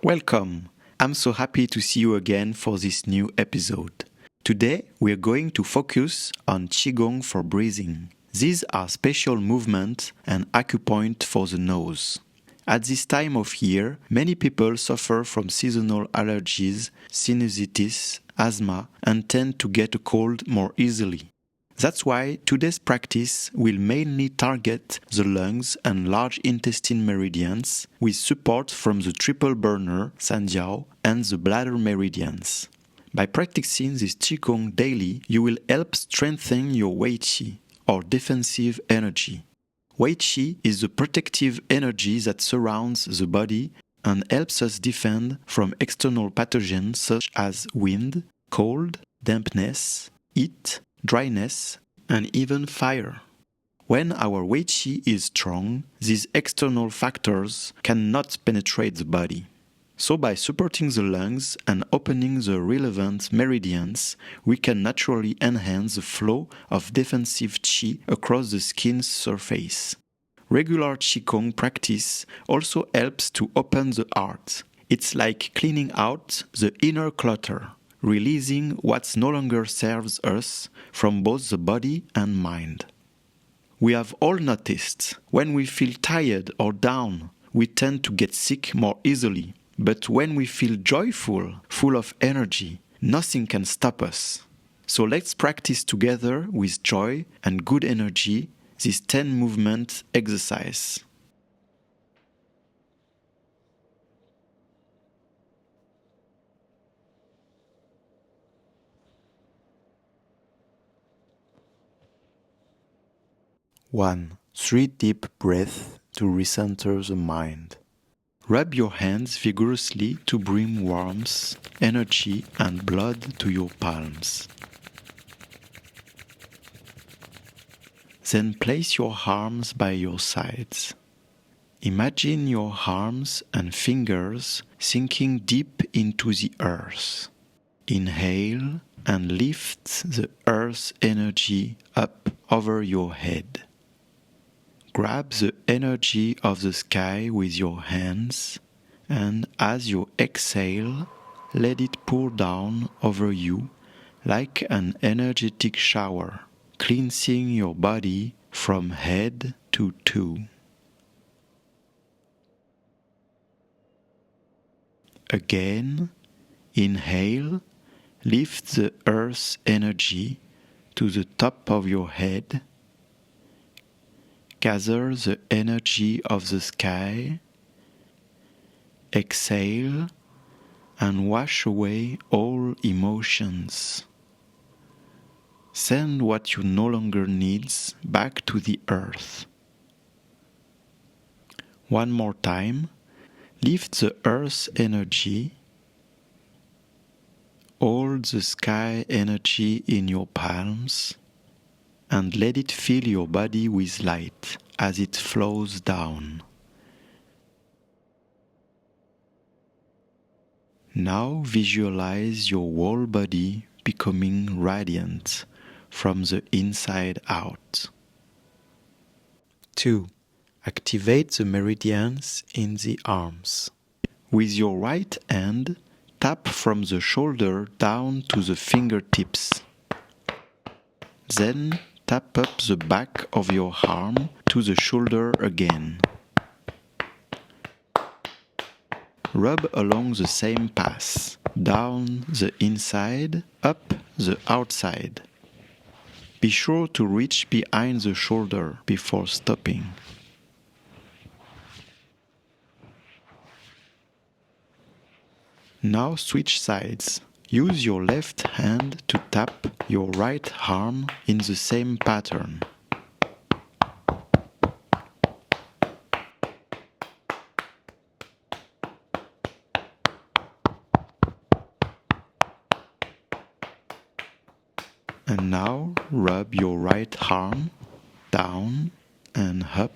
Welcome! I'm so happy to see you again for this new episode. Today we're going to focus on Qigong for breathing. These are special movements and acupoint for the nose. At this time of year, many people suffer from seasonal allergies, sinusitis, asthma, and tend to get a cold more easily. That's why today's practice will mainly target the lungs and large intestine meridians with support from the triple burner, Sanjiao, and the bladder meridians. By practicing this Qigong daily, you will help strengthen your Wèi Qì, or defensive energy. Wèi Qì is the protective energy that surrounds the body and helps us defend from external pathogens such as wind, cold, dampness, heat, dryness, and even fire. When our Wèi Qì is strong, these external factors cannot penetrate the body. So by supporting the lungs and opening the relevant meridians, we can naturally enhance the flow of defensive Qi across the skin's surface. Regular Qigong practice also helps to open the heart. It's like cleaning out the inner clutter, releasing what no longer serves us from both the body and mind. We have all noticed, when we feel tired or down, we tend to get sick more easily. But when we feel joyful, full of energy, nothing can stop us. So let's practice together with joy and good energy this 10-movement exercise. One, 3 deep breaths to recenter the mind. Rub your hands vigorously to bring warmth, energy, and blood to your palms. Then place your arms by your sides. Imagine your arms and fingers sinking deep into the earth. Inhale and lift the earth energy up over your head. Grab the energy of the sky with your hands, and as you exhale, let it pour down over you like an energetic shower, cleansing your body from head to toe. Again, inhale, lift the earth's energy to the top of your head. Gather the energy of the sky, exhale, and wash away all emotions. Send what you no longer need back to the earth. One more time, lift the earth's energy, hold the sky energy in your palms, and let it fill your body with light as it flows down. Now visualize your whole body becoming radiant from the inside out. 2. Activate the meridians in the arms. With your right hand, tap from the shoulder down to the fingertips. Then tap up the back of your arm to the shoulder again. Rub along the same path, down the inside, up the outside. Be sure to reach behind the shoulder before stopping. Now switch sides. Use your left hand to tap your right arm in the same pattern. And now rub your right arm down and up.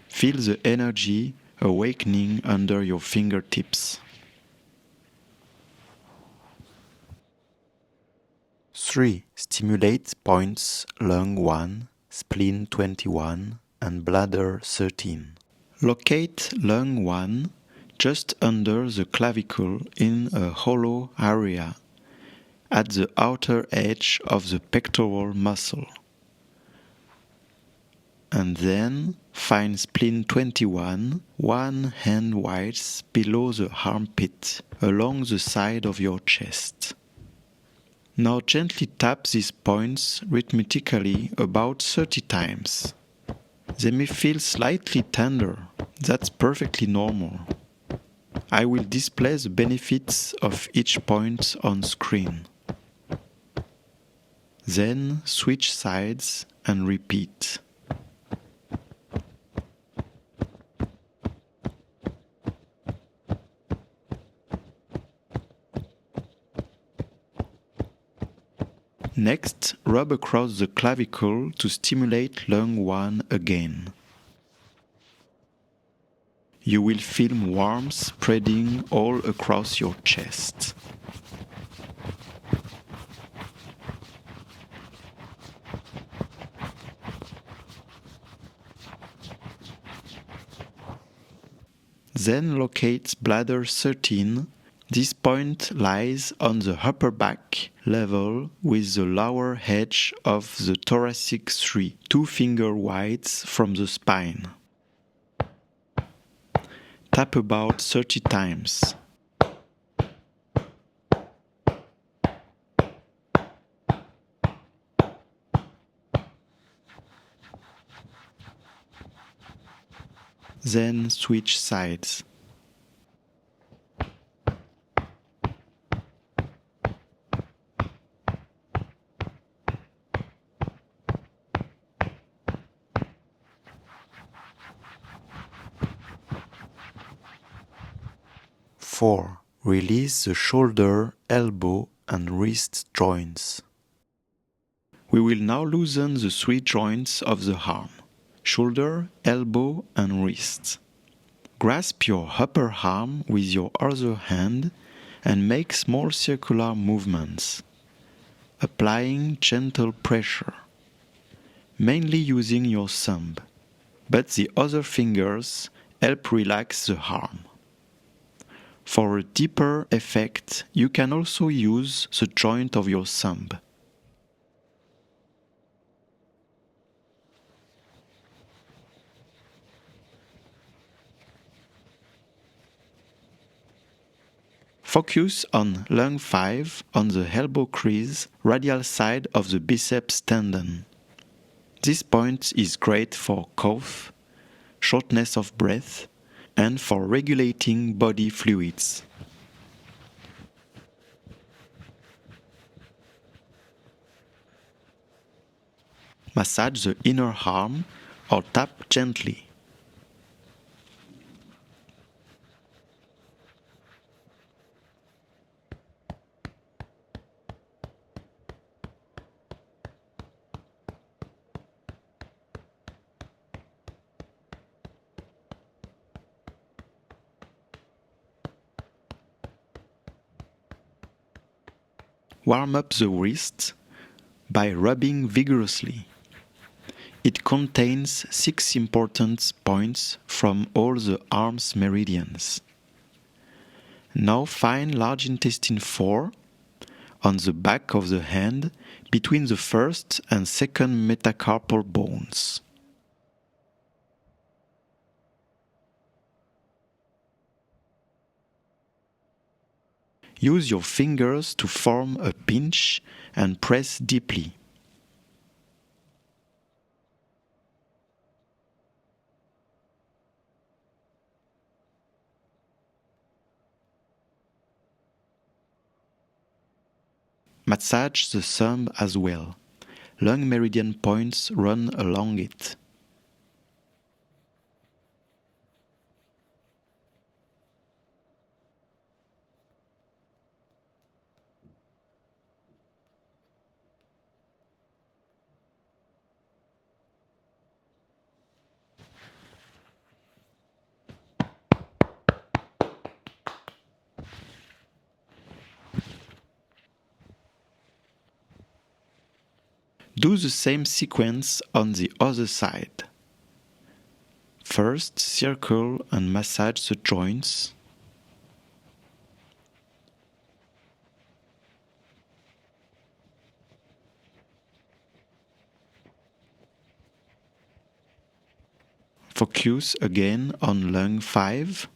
Feel the energy awakening under your fingertips. 3. Stimulate points lung 1, spleen 21, and bladder 13. Locate lung 1 just under the clavicle in a hollow area at the outer edge of the pectoral muscle. And then find spleen 21, one hand width below the armpit, along the side of your chest. Now gently tap these points rhythmically about 30 times. They may feel slightly tender. That's perfectly normal. I will display the benefits of each point on screen. Then switch sides and repeat. Next, rub across the clavicle to stimulate lung 1 again. You will feel warmth spreading all across your chest. Then locate bladder 13. This point lies on the upper back level with the lower edge of the thoracic 3, 2 finger widths from the spine. Tap about 30 times. Then switch sides. Four. Release the shoulder, elbow, and wrist joints. We will now loosen the 3 joints of the arm: shoulder, elbow, and wrist. Grasp your upper arm with your other hand and make small circular movements, applying gentle pressure, mainly using your thumb, but the other fingers help relax the arm. For a deeper effect, you can also use the joint of your thumb. Focus on lung 5 on the elbow crease, radial side of the biceps tendon. This point is great for cough, shortness of breath, and for regulating body fluids. Massage the inner arm or tap gently. Warm up the wrist by rubbing vigorously. It contains 6 important points from all the arm's meridians. Now find large intestine 4 on the back of the hand between the first and second metacarpal bones. Use your fingers to form a pinch and press deeply. Massage the thumb as well. Lung meridian points run along it. Do the same sequence on the other side. First, circle and massage the joints, Focus again on lung 5.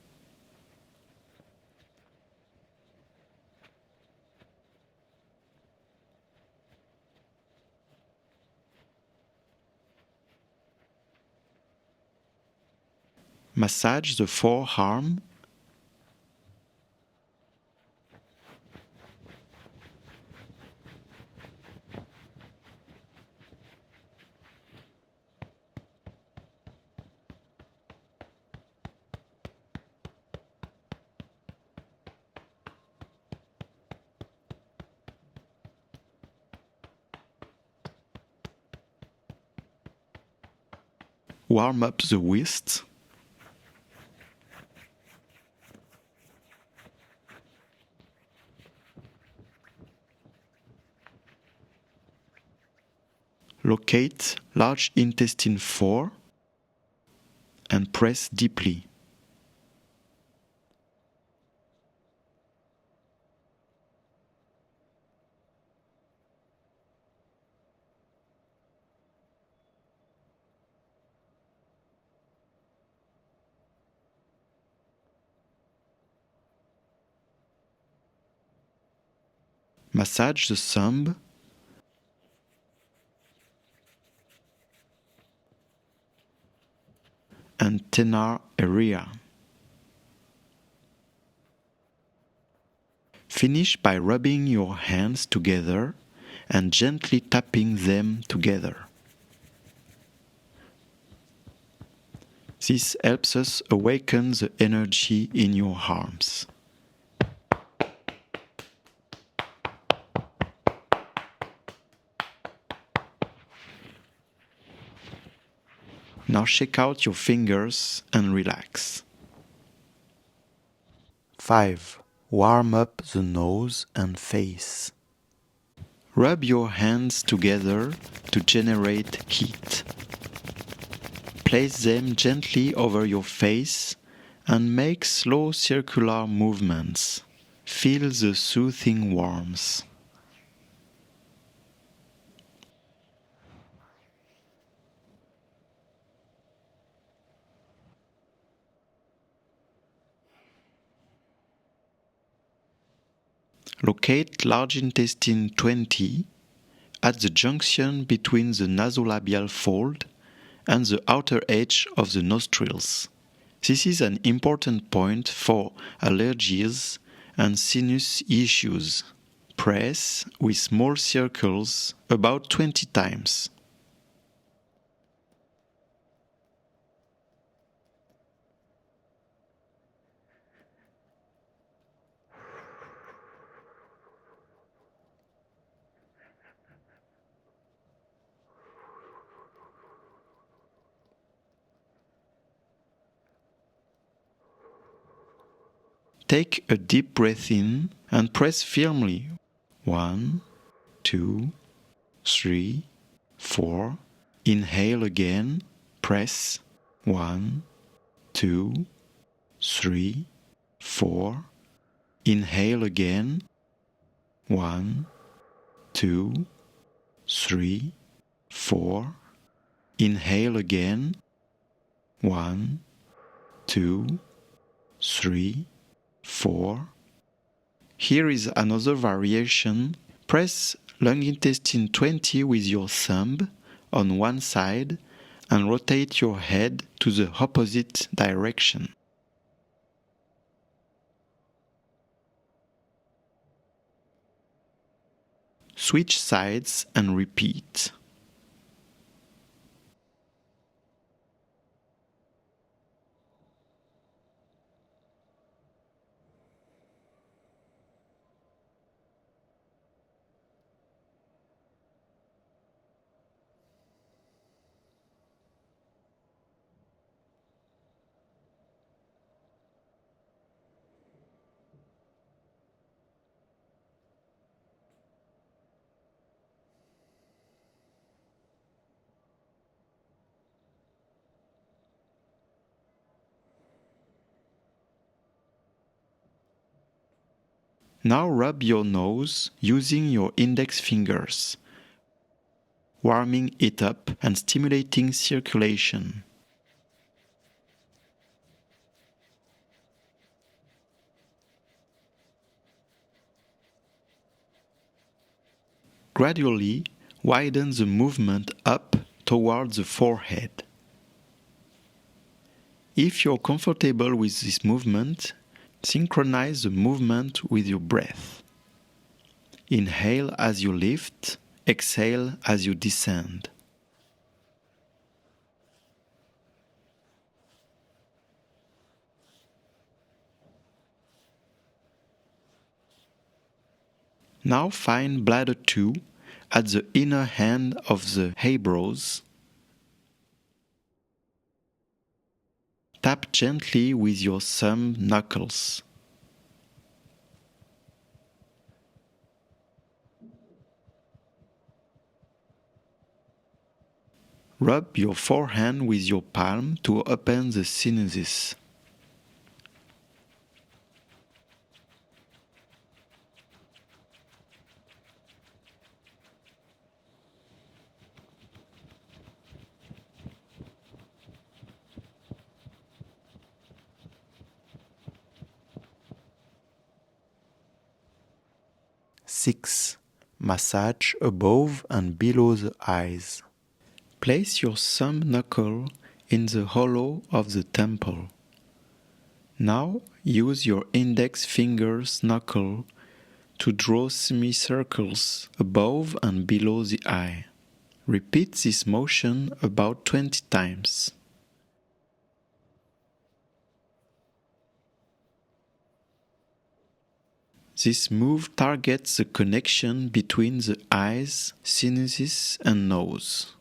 Massage the forearm. Warm up the wrist. Locate large intestine 4 and press deeply. Massage the thumb. And thenar area. Finish by rubbing your hands together and gently tapping them together. This helps us awaken the energy in your arms. Now shake out your fingers and relax. 5. Warm up the nose and face. Rub your hands together to generate heat. Place them gently over your face and make slow circular movements. Feel the soothing warmth. Locate large intestine 20 at the junction between the nasolabial fold and the outer edge of the nostrils. This is an important point for allergies and sinus issues. Press with small circles about 20 times. Take a deep breath in and press firmly. 1, 2, 3, 4. Inhale again. Press. 1, 2, 3, 4. Inhale again. 1, 2, 3, 4. Inhale again. 1, 2, 3, 4. Here is another variation. Press lung intestine 20 with your thumb on one side and rotate your head to the opposite direction. Switch sides and repeat. Now rub your nose using your index fingers, warming it up and stimulating circulation. gradually widen the movement up towards the forehead. If you're comfortable with this movement, synchronize the movement with your breath. Inhale as you lift, exhale as you descend. Now find bladder 2 at the inner end of the eyebrows. Tap gently with your thumb knuckles. Rub your forehand with your palm to open the sinuses. Six. Massage above and below the eyes. Place your thumb knuckle in the hollow of the temple. Now use your index finger's knuckle to draw semicircles above and below the eye. Repeat this motion about 20 times. This move targets the connection between the eyes, sinuses, and nose.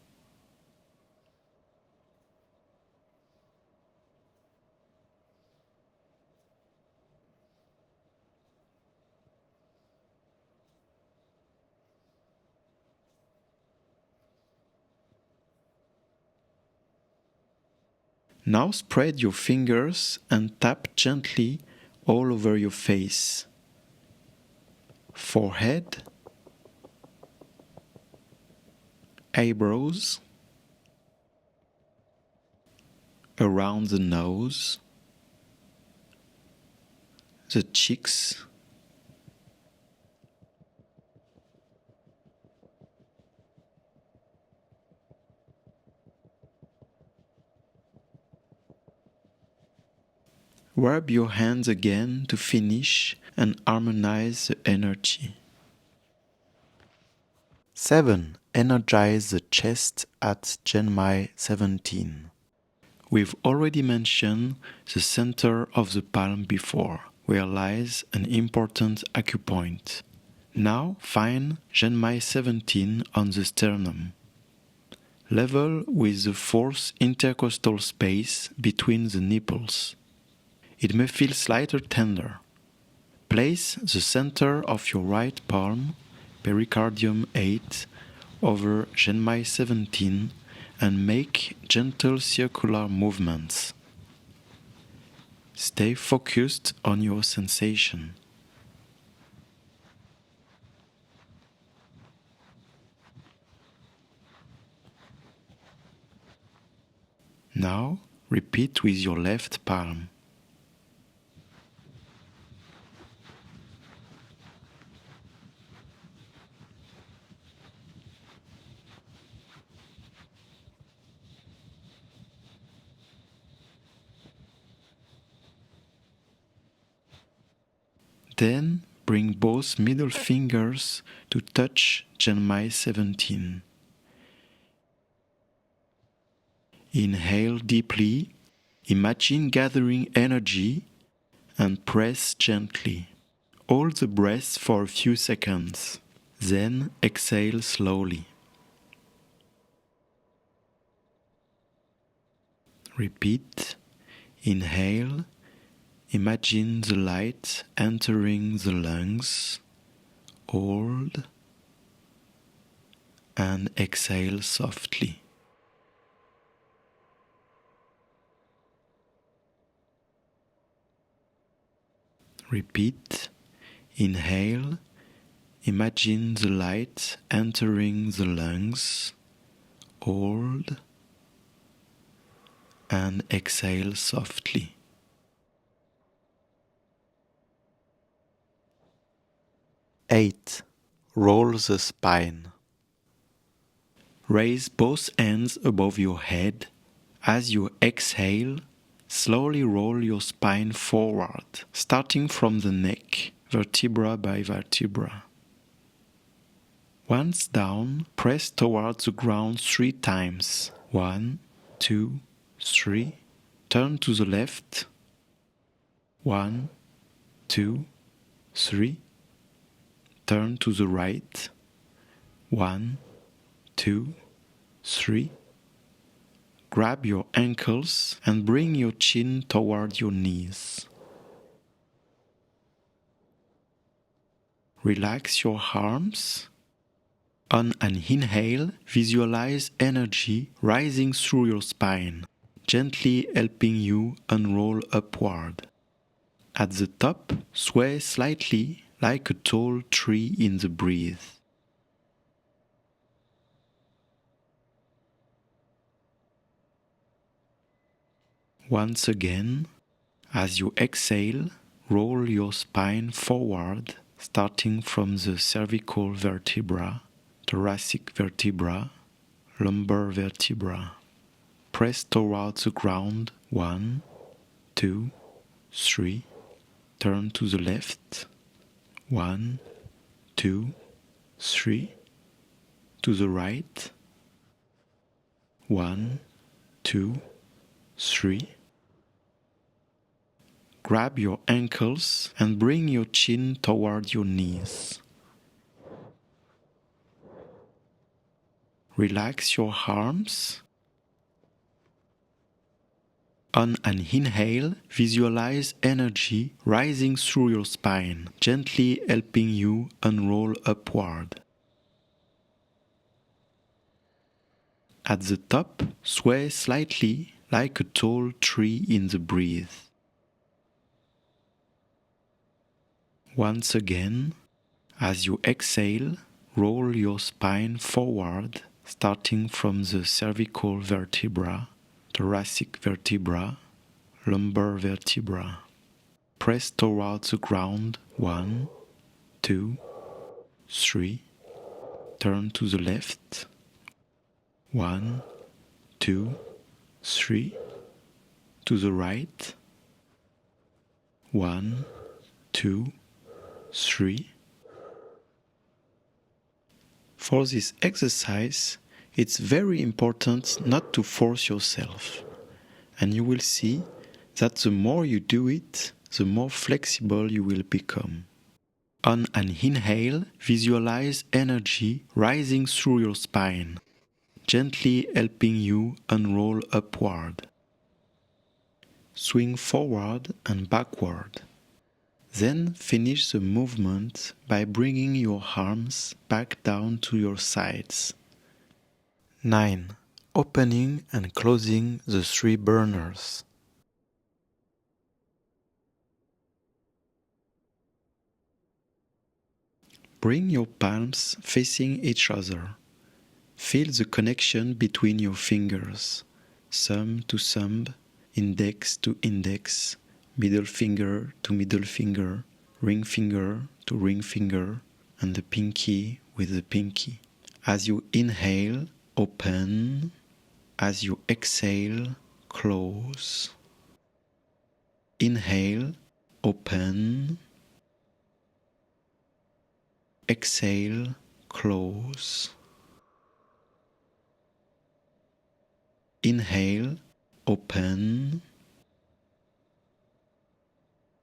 Now spread your fingers and tap gently all over your face. Forehead, eyebrows, around the nose, the cheeks, rub your hands again to finish and harmonize the energy. 7. Energize the chest at Genmai 17. We've already mentioned the center of the palm before, where lies an important acupoint. Now find Genmai 17 on the sternum. Level with the fourth intercostal space between the nipples. It may feel slightly tender. Place the center of your right palm, pericardium 8, over Genmai 17 and make gentle circular movements. Stay focused on your sensation. Now repeat with your left palm. Then bring both middle fingers to touch Genmai 17. Inhale deeply, imagine gathering energy and press gently. Hold the breath for a few seconds, then exhale slowly. Repeat. Inhale, imagine the light entering the lungs. Hold and exhale softly. Repeat. Inhale, imagine the light entering the lungs. Hold and exhale softly. Eight. roll the spine. Raise both hands above your head. As you exhale, slowly roll your spine forward, starting from the neck, vertebra by vertebra. Once down, press towards the ground 3 times. 1, 2, 3. Turn to the left. 1, 2, 3. Turn to the right. 1, 2, 3. Grab your ankles and bring your chin toward your knees. Relax your arms. On an inhale, visualize energy rising through your spine, gently helping you unroll upward. At the top, sway slightly like a tall tree in the breeze. Once again, as you exhale, roll your spine forward, starting from the cervical vertebra, thoracic vertebra, lumbar vertebra. Press towards the ground. 1, 2, 3. Turn to the left. 1, 2, 3. To the right. 1, 2, 3. Grab your ankles and bring your chin toward your knees. Relax your arms. On an inhale, visualize energy rising through your spine, gently helping you unroll upward. At the top, sway slightly like a tall tree in the breeze. Once again, as you exhale, roll your spine forward, starting from the cervical vertebra, thoracic vertebra, lumbar vertebra. Press towards the ground. 1, 2, 3. Turn to the left. 1, 2, 3. To the right. 1, 2, 3. For this exercise, it's very important not to force yourself. And you will see that the more you do it, the more flexible you will become. On an inhale, visualize energy rising through your spine, gently helping you unroll upward. Swing forward and backward. Then finish the movement by bringing your arms back down to your sides. 9. Opening and closing the 3 burners. Bring your palms facing each other. Feel the connection between your fingers, thumb to thumb, index to index, middle finger to middle finger, ring finger to ring finger, and the pinky with the pinky. As you inhale, open. As you exhale, close. Inhale, open. Exhale, close. Inhale, open.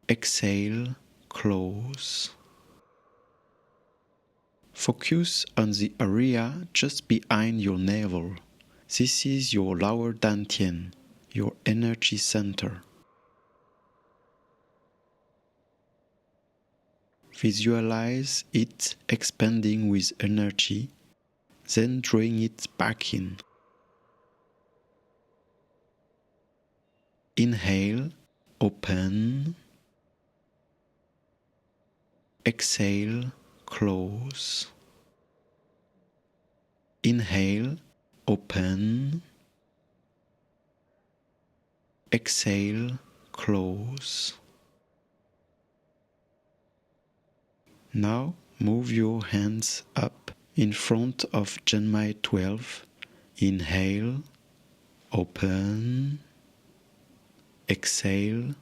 Exhale, close. Focus on the area just behind your navel. This is your lower dantian, your energy center. Visualize it expanding with energy, then drawing it back in. Inhale, open. Exhale, close. Inhale, open. Exhale, close. Now move your hands up in front of Janmai 12. Inhale, open, exhale,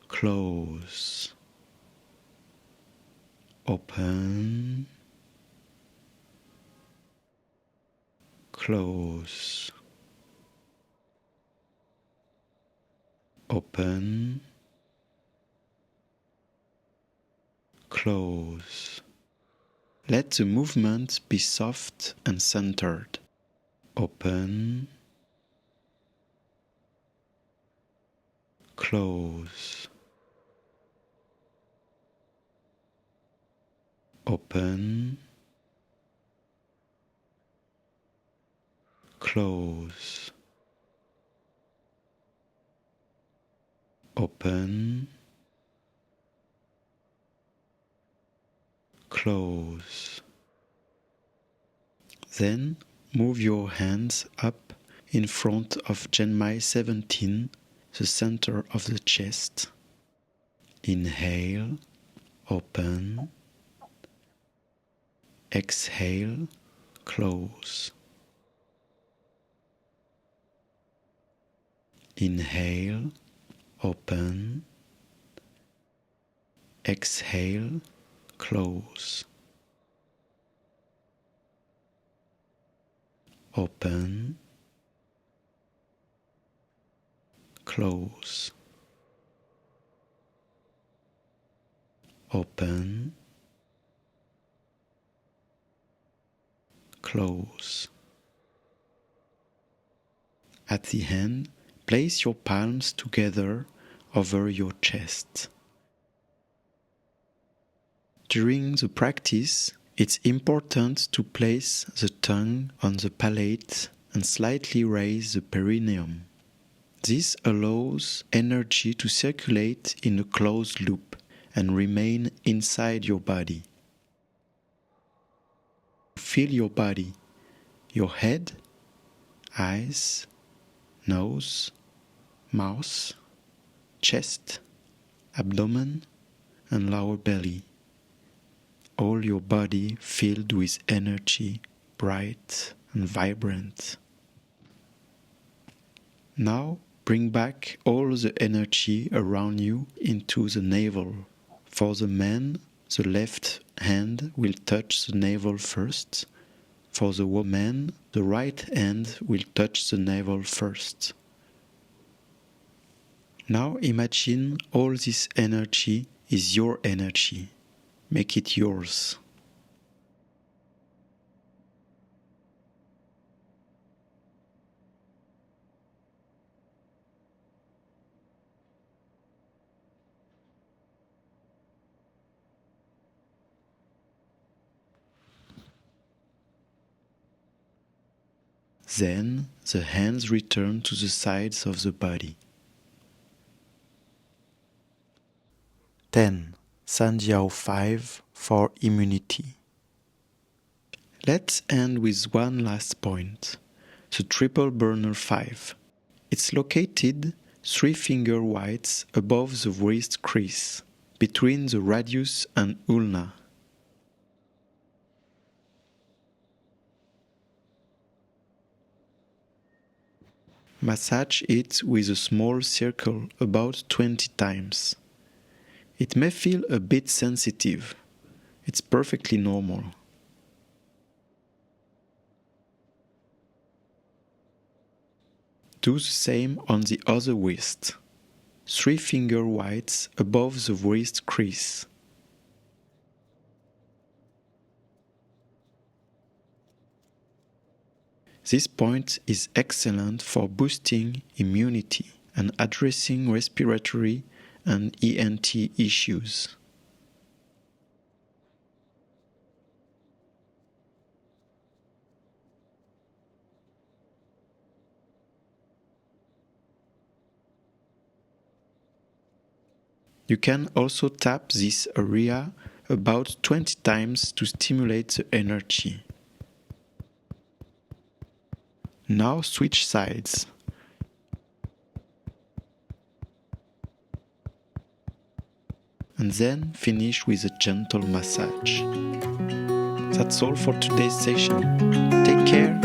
close, open, close, open, close. Let the movement be soft and centered. Open, close, open, close, open, close. Then move your hands up in front of Janmai 17, the center of the chest. Inhale, open, exhale, close. Inhale, open, exhale, close. Open, close, open, close. At the end, place your palms together over your chest. During the practice, it's important to place the tongue on the palate and slightly raise the perineum. This allows energy to circulate in a closed loop and remain inside your body. Feel your body, your head, eyes, nose, mouth, chest, abdomen, and lower belly. All your body filled with energy, bright and vibrant. Now bring back all the energy around you into the navel. For the man, the left hand will touch the navel first. For the woman, the right hand will touch the navel first. Now imagine all this energy is your energy. Make it yours. Then the hands return to the sides of the body. 10. Sanjiao 5 for immunity. Let's end with one last point, the triple burner 5. It's located 3 finger widths above the wrist crease, between the radius and ulna. Massage it with a small circle about 20 times. It may feel a bit sensitive. It's perfectly normal. Do the same on the other wrist. 3 finger widths above the wrist crease. This point is excellent for boosting immunity and addressing respiratory and ENT issues. You can also tap this area about 20 times to stimulate the energy. Now switch sides. and then finish with a gentle massage. That's all for today's session. Take care